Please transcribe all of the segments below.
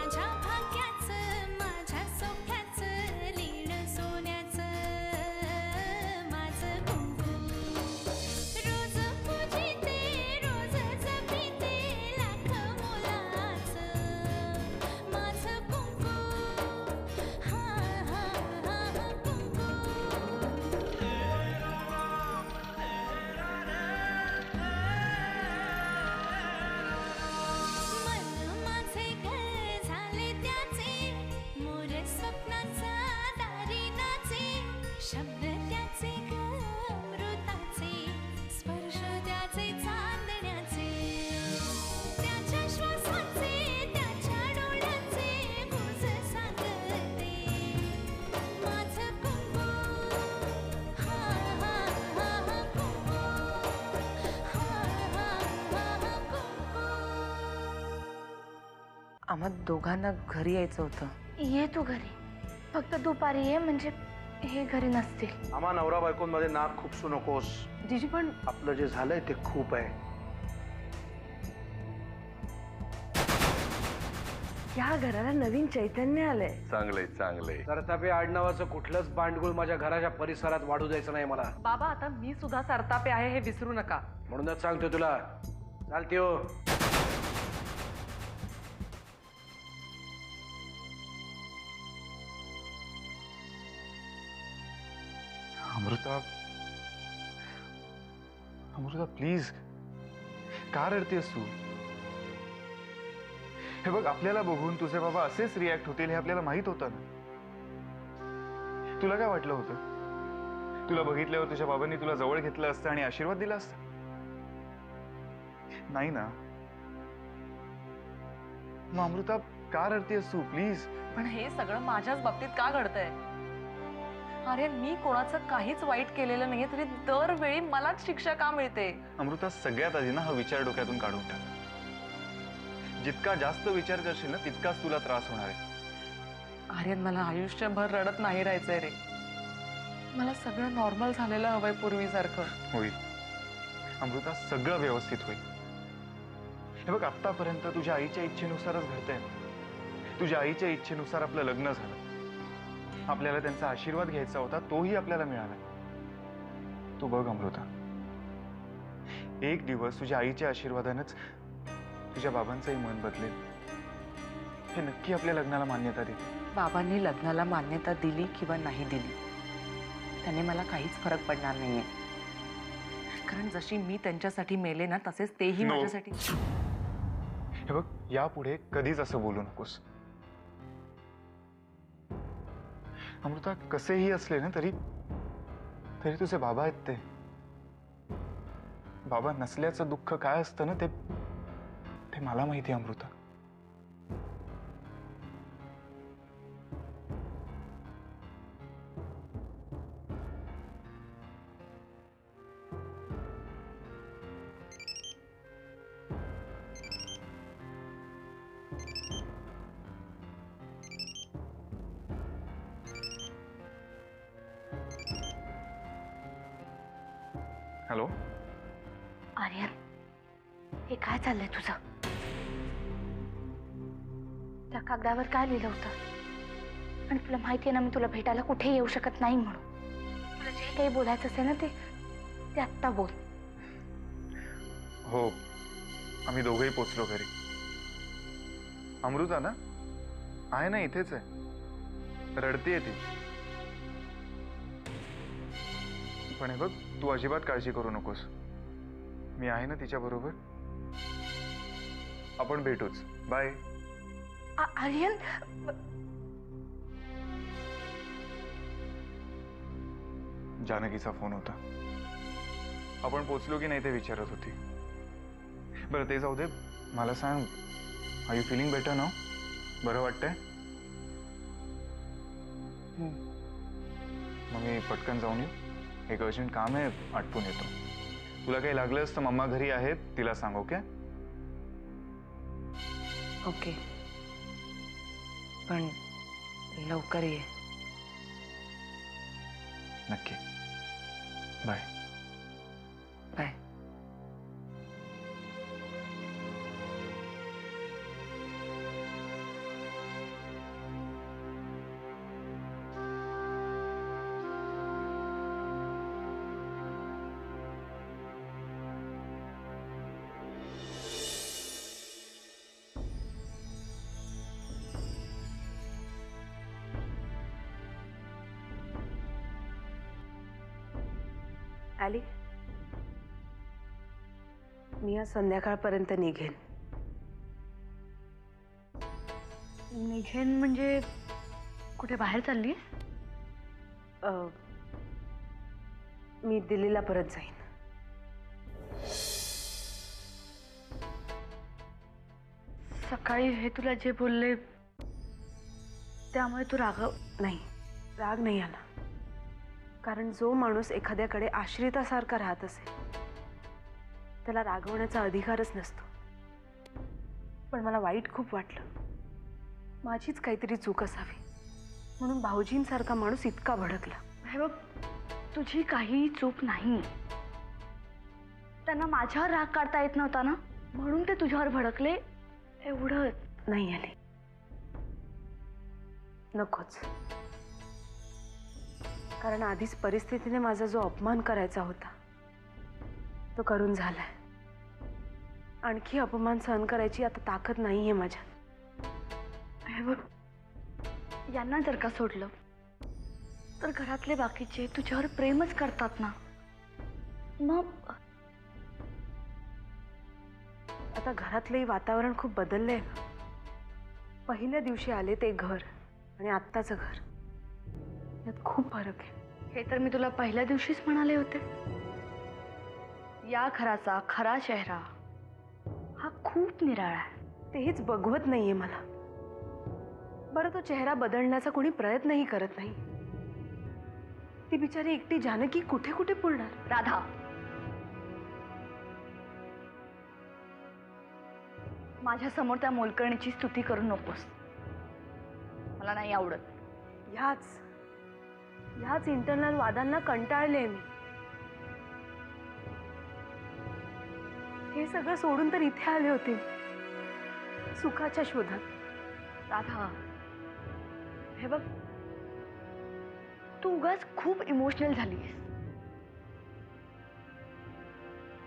माझ्या भाग्याचं माझ्या सोख्याचं लीण सोन्याचं माझं कुंकू रोज पूजिते रोज जपिते लाख मोलाचं माझं कुंकू हा हा हा कुंकू मन माझे घर झाले त्याचे मोर स्वप्नाचा दारिनाचे शब्द त्याचे अमृताचे स्पर्श त्याचे चांदण्याचे त्याच्या श्वासाचे त्याच्या डोळ्याचे गुज सांगते माझं कुंकू हा हा हा कुंकू हा हा हा कुंकू आम्हा दोघांना घरी यायचं होतं. ये तू घरी, फक्त दुपारी ये, म्हणजे हे घरी नसतील. आम्हा नवरा बायकोंमध्ये नाक खुपसू नकोस. जीजी पण आपलं जे झालंय ते खूप आहे. या घराला नवीन चैतन्य आलंय. चांगलंय चांगलंय. सरतापे आडनावाचं कुठलंच बांडगुळ माझ्या घराच्या परिसरात वाढू द्यायचं नाही मला. बाबा आता मी सुद्धा सरतापे आहे हे विसरू नका. म्हणूनच सांगतो तुला, चालते हो. अमृता, अमृता प्लीज, का रडतेस तू? हे बघ, आपल्याला बघून तुझे बाबा असेच रिॲक्ट होतील हे आपल्याला माहित होतं ना. तुला काय वाटलं होतं? तुला बघितल्यावर तुझ्या बाबांनी तुला जवळ घेतलं असतं आणि आशीर्वाद दिला असता? नाही ना. मग अमृता का रडतेस तू? प्लीज. पण हे सगळं माझ्याच बाबतीत का घडतंय? अरे मी कोणाचं काहीच वाईट केलेलं नाहीये, तरी दरवेळी मलाच शिक्षा का मिळते? अमृता, सगळ्यात आधी ना हा विचार डोक्यातून काढून टाक. जितका जास्त विचार करशील ना तितकाच तुला त्रास होणार आहे. आर्यन, मला आयुष्यभर रडत नाही राहायचंय रे. मला सगळं नॉर्मल झालेलं हवंय पूर्वीसारखं. होईल अमृता, सगळं व्यवस्थित होईल. हे बघ, आतापर्यंत तुझ्या आईच्या इच्छेनुसारच घडतंय. तुझ्या आईच्या इच्छेनुसार आपलं लग्न झालं. आपल्याला त्यांचा आशीर्वाद घ्यायचा होता, तोही आपल्याला मिळाला. तू बघ अमृता, एक दिवस तुझ्या आईच्या आशीर्वादानंच तुझ्या बाबांचंही मन बदलेल. हे नक्की आपल्या लग्नाला मान्यता दे. बाबांनी लग्नाला मान्यता दिली किंवा नाही दिली त्याने मला काहीच फरक पडणार नाहीये. कारण जशी मी त्यांच्यासाठी मेले ना, तसेच तेही No. माझ्यासाठी. हे बघ, यापुढे कधीच असं बोलू नकोस. अमृता, कसेही असले ना तरी तुझे बाबा आहेत ते. बाबा नसल्याचं दुःख काय असतं ना ते मला माहिती आहे अमृता. हॅलो आर्यन, हे काय चाललंय तुझं? त्या कागदावर काय लिहिलं होतं? आणि तुला माहितीये ना, मी तुला भेटायला कुठे येऊ शकत नाही म्हणून. तुला जे काही बोलायचं असेल ना ते आत्ता बोल. हो, आम्ही दोघेही पोचलो घरी. अमृता ना आहे ना, इथेच आहे. रडतीये ती. पण हे बघ, तू अजिबात काळजी करू नकोस. मी आहे ना तिच्या बरोबर. आपण भेटूच. बाय. आर्यन, जानकीचा फोन होता. आपण पोचलो की नाही ते विचारत होती. बरं ते जाऊ दे, मला सांग, are you feeling better now? बरं वाटतंय? मग मी पटकन जाऊन येऊ. एक अर्जंट काम आहे, आटपून येतो. तुला काही लागलंस तर मम्मा घरी आहेत, तिला सांग. ओके ओके, पण लवकर ये. नक्की. बाय. बाय. आली. मी आज संध्याकाळपर्यंत निघेन. निघेन म्हणजे कुठे बाहेर चालली? मी दिल्लीला परत जाईन. सकाळी हे तुला जे बोलले त्यामुळे तू नाही, राग नाही आला. कारण जो माणूस एखाद्याकडे आश्रितासारखा राहत असेल त्याला रागवण्याचा अधिकारच नसतो. पण मला वाईट खूप वाटलं. माझीच काहीतरी चूक असावी म्हणून भाऊजींसारखा माणूस इतका भडकला. हे बघ, तुझी काही चूक नाही. त्यांना माझ्यावर राग काढता येत नव्हता ना, म्हणून ते तुझ्यावर भडकले, एवढंच. नाही आले, नकोच. कारण आधीच परिस्थितीने माझा जो अपमान करायचा होता तो करून झालाय. आणखी अपमान सहन करायची आता ताकद नाहीये माझ्यात. हे बघ, यांना जर का सोडलं तर घरातले बाकीचे तुझ्यावर प्रेमच करतात ना. मग आता घरातलंही वातावरण खूप बदललंय. पहिल्या दिवशी आले ते घर आणि आत्ताचं घर यात खूप फरक आहे. हे तर मी तुला पहिल्या दिवशीच म्हणाले होते. या घराचा खरा चेहरा हा खूप निराळा आहे. तेच बघवत नाहीये मला. बरं, तो चेहरा बदलण्याचा कोणी प्रयत्नही करत नाही. ती बिचारी एकटी जानकी कुठे कुठे पुरणार? राधा, माझ्या समोर त्या मोलकरणीची स्तुती करू नकोस. मला नाही आवडत. ह्याच इंटरनल वादांना कंटाळले मी. हे सगळं सोडून तर इथे आले होते सुखाच्या शोधात. राधा, हे बघ, तू उगाच खूप इमोशनल झालीस.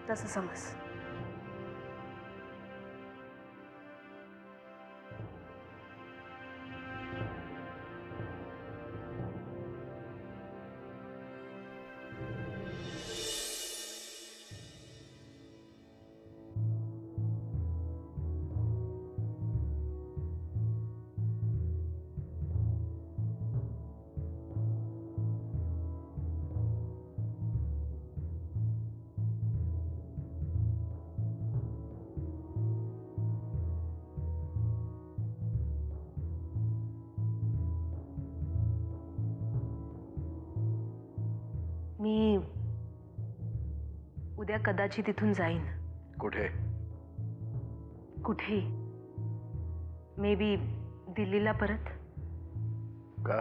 तसं समज. मी उद्या कदाचित इथून जाईन. कुठे? कुठेही. मे बी दिल्लीला परत. का?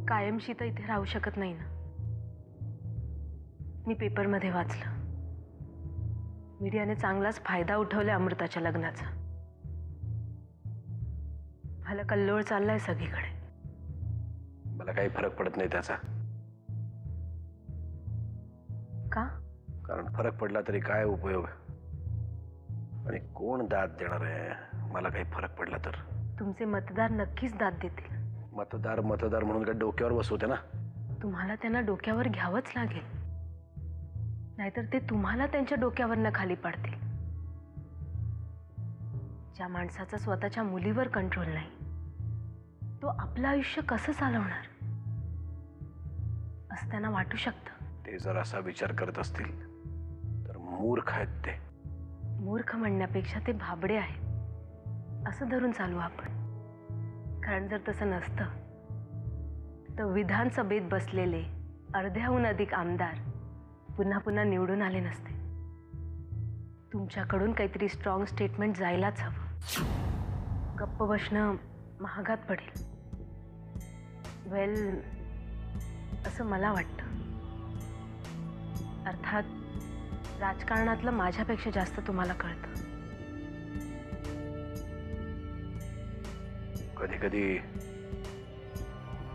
कायमशी तर इथे राहू शकत नाही ना. मी पेपरमध्ये वाचलं, मीडियाने चांगलाच फायदा उठवलाय अमृताच्या लग्नाचा. मला कल्लोळ चाललाय सगळीकडे. मला काही फरक पडत नाही त्याचा. का? कारण फरक पडला तरी काय उपयोग, आणि कोण दाद देणार आहे मला काही फरक पडला तर? तुमचे मतदार नक्कीच दाद देतील. मतदार म्हणून काय डोक्यावर बसवते ना. तुम्हाला त्यांना डोक्यावर घ्यावंच लागेल, नाहीतर ते तुम्हाला त्यांच्या डोक्यावरनं खाली पाडतील. ज्या माणसाचा स्वतःच्या मुलीवर कंट्रोल नाही तो आपलं आयुष्य कसं चालवणार असं त्यांना वाटू शकतं. ते जर असा विचार करत असतील तर मूर्ख आहेत ते. मूर्ख म्हणण्यापेक्षा ते भाबडे आहेत असं धरून चालू आपण. कारण जर तसं नसतं तर विधानसभेत बसलेले अर्ध्याहून अधिक आमदार पुन्हा पुन्हा निवडून आले नसते. तुमच्याकडून काहीतरी स्ट्रॉंग स्टेटमेंट जायलाच हवं. गप्प बसणं महागात पडेल. वेल, असं मला वाटतं. अर्थात राजकारणातलं माझ्यापेक्षा जास्त तुम्हाला कळतं. कधी कधी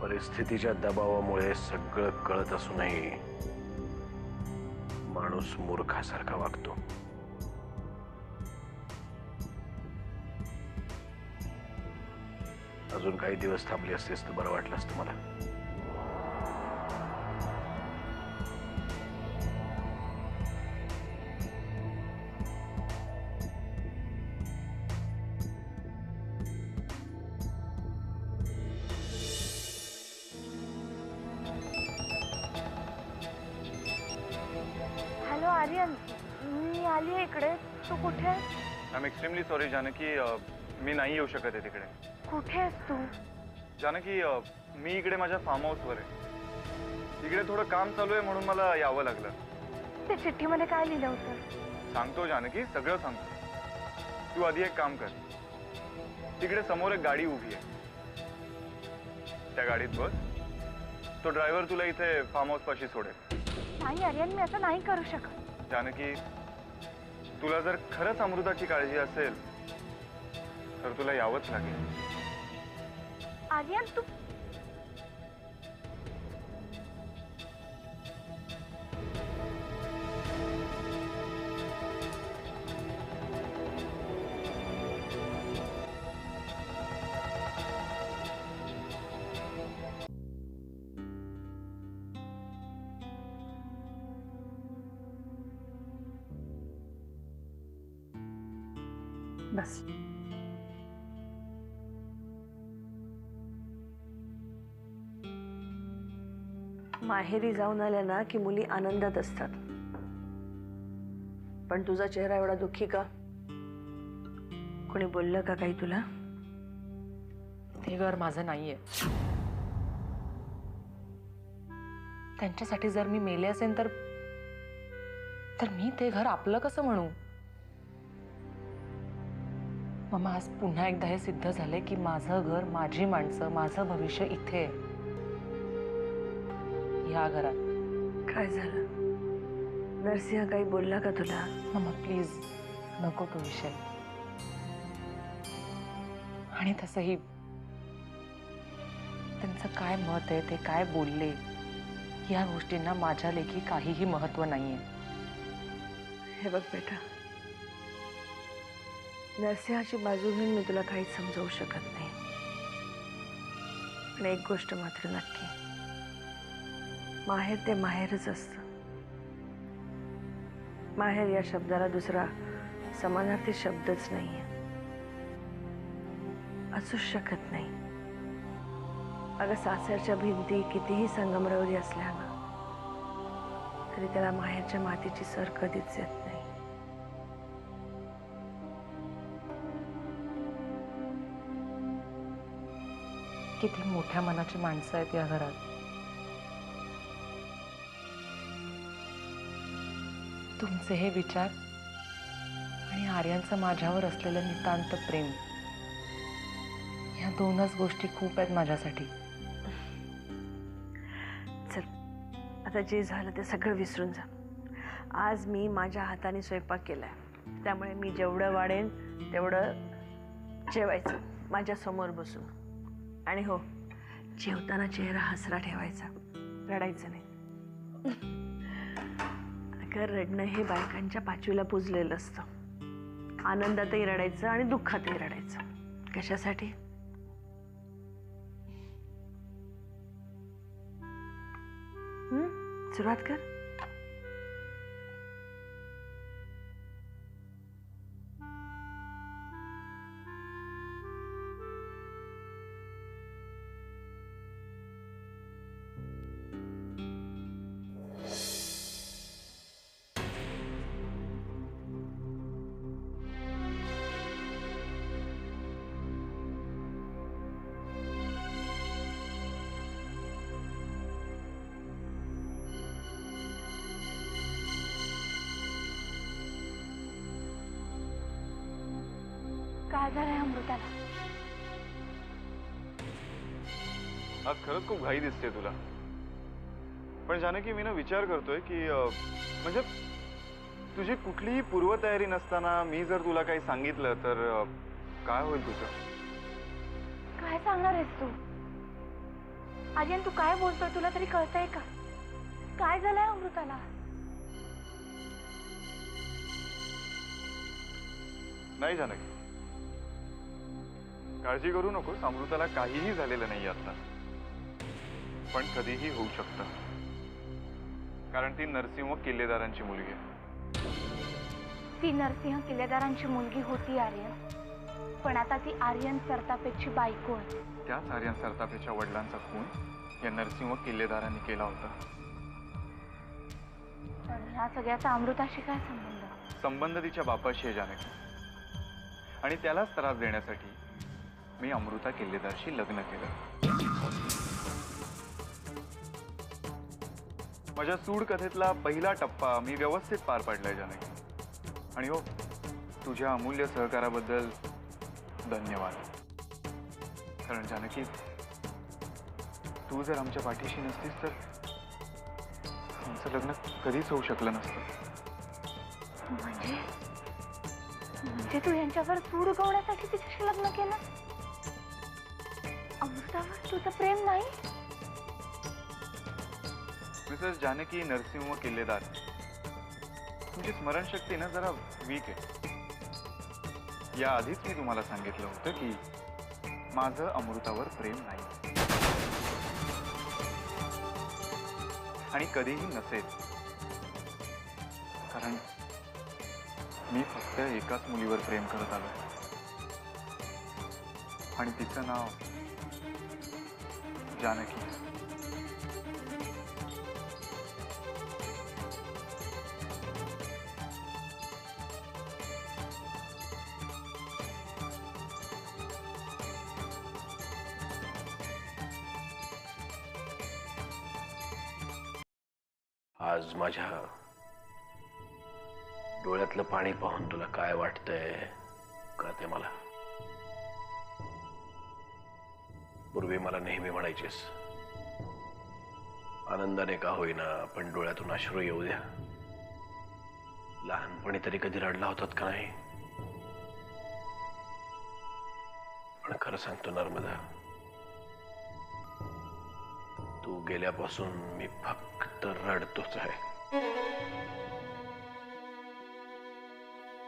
परिस्थितीच्या दबावामुळे सगळं कळत असूनही माणूस मूर्खासारखा वागतो. अजून काही दिवस थांबली असतेस तर बरं वाटलं असतं मला. आली आहे इकडे. तू कुठे आहेस? I am extremely sorry Janaki, मी नाही येऊ शकत आहे तिकडे. कुठे आहेस तू? जानकी, मी इकडे माझ्या फार्म हाऊसवर आहे. इकडे थोडं काम चालू आहे म्हणून मला यावं लागलं. ते चिठ्ठीमध्ये काय लिहिलं होतं? सांगतो जानकी, सगळं सांगतो. तू आधी एक काम कर, तिकडे समोर एक गाडी उभी आहे, त्या गाडीत बस. तो ड्रायव्हर तुला इथे फार्म हाऊस पाशी सोडेल. नाही आर्यन, मी असं नाही करू शकत. जानकी, तुला जर खरंच अमृताची काळजी असेल तर तुला यावंच लागेल. आर्यन तू बस. माहेरी जाऊन आल्या ना की मुली आनंदात असतात. पण तुझा चेहरा एवढा दुःखी का? कोणी बोललं का काही तुला? ते घर माझं नाहीये. त्यांच्यासाठी जर मी मेले असेल तर मी ते घर आपलं कसं म्हणू? मम्मा, आज पुन्हा एकदा हे सिद्ध झालंय की माझं घर, माझी माणसं, माझं भविष्य इथे आहे, ह्या घरात. काय झालं? नरसिंह काही बोलला का तुला? मम्मा प्लीज, नको तो विषय. आणि तसंही त्यांचं काय मत आहे, ते काय बोलले, या गोष्टींना माझ्या लेखी काहीही महत्व नाहीये. हे बघ बेटा, नरसिंहाची बाजू घेऊन मी तुला काहीच समजावू शकत नाही. पण एक गोष्ट मात्र नक्की, माहेर ते माहेरच असतं. माहेर या शब्दाला दुसरा समानार्थी शब्दच नाहीये, असूच शकत नाही. अगं, सासरच्या भिंती कितीही संगमरवरी असल्या ना तरी त्याला माहेरच्या मातीची सर कधीच येत नाही. किती मोठ्या मनाची माणसं आहेत या घरात. तुमचे हे विचार आणि आर्यांचं माझ्यावर असलेलं नितांत प्रेम, या दोनच गोष्टी खूप आहेत माझ्यासाठी. चल, आता जे झालं ते सगळं विसरून जा. आज मी माझ्या हाताने स्वयंपाक केलाय, त्यामुळे मी जेवढं वाढेन तेवढं जेवायचं माझ्या समोर बसून. आणि हो, जेवताना चेहरा हसरा ठेवायचा, रडायचं नाही. अगं, रडणं हे बायकांच्या पाचवीला पुजलेलं असतं. आनंदातही रडायचं आणि दुःखातही रडायचं. कशासाठी? सुरुवात कर. काय झालंय अमृताला? आज खरंच खूप घाई दिसते तुला. पण जानकी, मी ना विचार करतोय की म्हणजे तुझी कुठलीही पूर्वतयारी नसताना मी जर तुला काही सांगितलं तर काय होईल तुझं? काय सांगणार आहेस तू? आर्यन, तू काय बोलतोय? तुला तरी कळतंय का? काय झालंय अमृताला? नाही जानकी, काळजी करू नकोस. अमृताला काहीही झालेलं नाही आता, पण कधीही होऊ शकतं. कारण ती नरसिंह किल्लेदारांची मुलगी आहे. ती नरसिंह किल्लेदारांची मुलगी होती आर्यन, पण आता ती आर्यन सरतापेची बायको आहे. त्याच आर्यन सरतापेच्या वडिलांचा खून या नरसिंह किल्लेदारांनी केला होता. पण ह्या सगळ्याचा अमृताशी काय संबंध? संबंध तिच्या बापाशी आहे जानकी, आणि त्यालाच त्रास देण्यासाठी मी अमृता किल्लेदारशी लग्न केलं. माझ्या सूड कथेतला पहिला टप्पा मी व्यवस्थित पार पाडलाय जानकी. आणि हो, तुझ्या अमूल्य सहकाराबद्दल धन्यवाद. कारण जानकी, तू जर आमच्या पाठीशी नसतीस तर आमचं लग्न कधीच होऊ शकलं नसतं. म्हणजे तू यांच्यावर सूड उगवण्यासाठी तिच्याशी लग्न केलं? अमृतावर तुझं प्रेम नाही? मिसेस जानकी नरसिंह किल्लेदार, तुमची स्मरणशक्ती ना जरा वीक आहे. याआधीच मी तुम्हाला सांगितलं होतं की माझं अमृतावर प्रेम नाही आणि कधीही नसेल. कारण मी फक्त एकाच मुलीवर प्रेम करत आलोय आणि तिचं नाव जानकी. आज माझ्या डोळ्यातलं पाणी पाहून तुला काय वाटतंय कळते मला. पूर्वी मला नेहमी म्हणायचीस, आनंदाने का होईना पण डोळ्यातून अश्रू येऊ द्या. लहानपणी तरी कधी रडला होतात का नाही? पण खरं सांगतो नर्मदा, तू गेल्यापासून मी फक्त रडतोच आहे.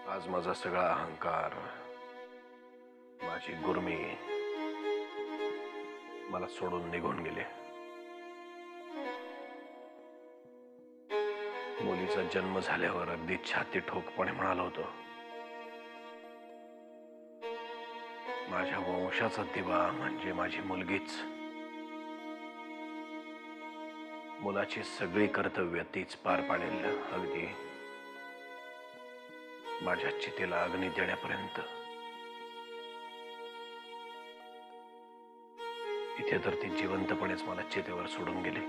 आज माझा सगळा अहंकार, माझी गुर्मी मला सोडून निघून गेले. मुलीचा जन्म झाल्यावर अगदी छाती ठोकपणे म्हणालो होतो, माझ्या वंशाचा दिवा म्हणजे माझी मुलगीच. मुलाची सगळी कर्तव्य तीच पार पाडेल, अगदी माझ्या चितेला अग्नी देण्यापर्यंत. इथे तर ती जिवंतपणेच मला चितेवर सोडून गेली.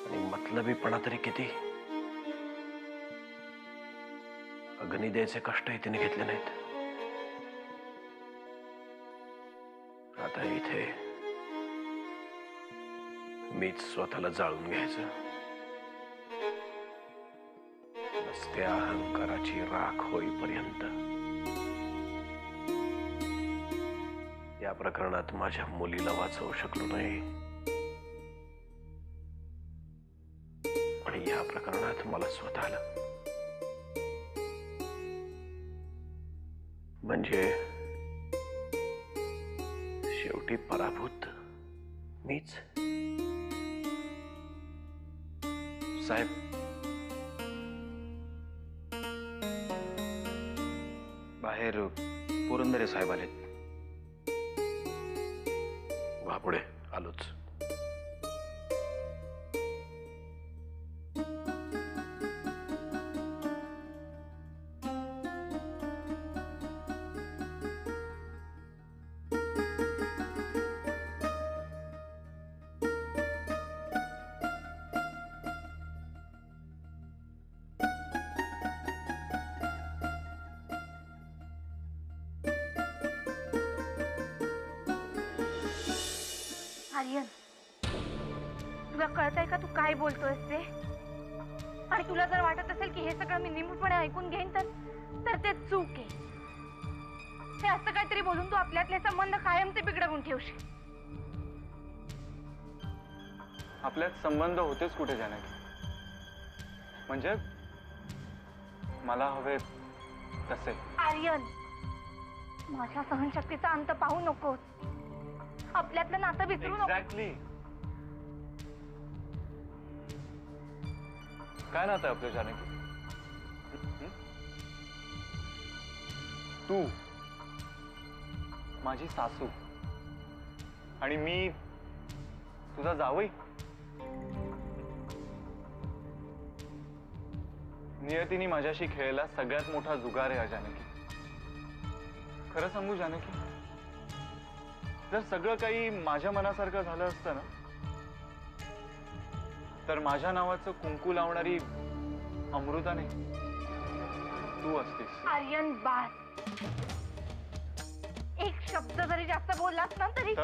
आणि मतलबीपणा तरी किती. अग्नी द्यायचे कष्टही तिने घेतले नाहीत. आता इथे मीच स्वतःला जाळून घ्यायचं. त्या अहंकाराची राख होईपर्यंत. या प्रकरणात माझ्या मुलीला वाचवू शकलो नाही, पण या प्रकरणात मला स्वतःला, म्हणजे शेवटी पराभूत मीच. साहेब, बाहेर पुरंदरे साहेब आलेत. वा पुढे आलोच. आर्यन, तुला कळतंय का तू काय बोलतोयस ते? आणि तुला जर वाटत असेल की हे सगळं मी निमूटपणे ऐकून घेईन तर ते चूक आहे. हे असं काहीतरी बोलून तू आपल्यातले संबंध कायमचे बिघडवून ठेवशील. आपल्यात संबंध होतेच कुठे जानकी? म्हणजे मला हवे तसे. आर्यन, माझ्या सहनशक्तीचा अंत पाहू नकोस. आपल्यातलं नातं विसरू नको. एक्झॅक्टली. काय नातं आपलं जानकी? तू माझी सासू आणि मी तुझा जावई. नियतीने माझ्याशी खेळलेला सगळ्यात मोठा जुगार आहे जानकी. खरं सांगू जानकी, जर सगळं काही माझ्या मनासारखं झालं असतं ना, तर माझ्या नावाचं कुंकू लावणारी अमृताने तू असतीस. आर्यन बास, एक शब्द जरी जास्त बोललास ना तरी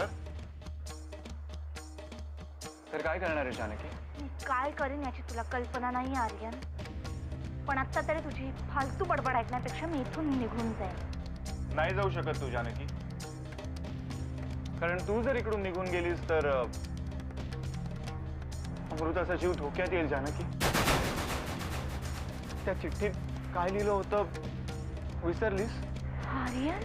तर काय करणार आहे जानकी? मी काय करेन याची तुला कल्पना नाही आर्यन. पण आता तरी तुझी फालतू बडबड ऐकण्यापेक्षा मी इथून निघून जाईल. नाही जाऊ शकत तू जानकी, कारण तू जर इकडून निघून गेलीस तर अमृताचा जीव धोक्यात येईल जानकी. त्या चिठ्ठीत काय लिहिलं होतं विसरलीस? आर्यन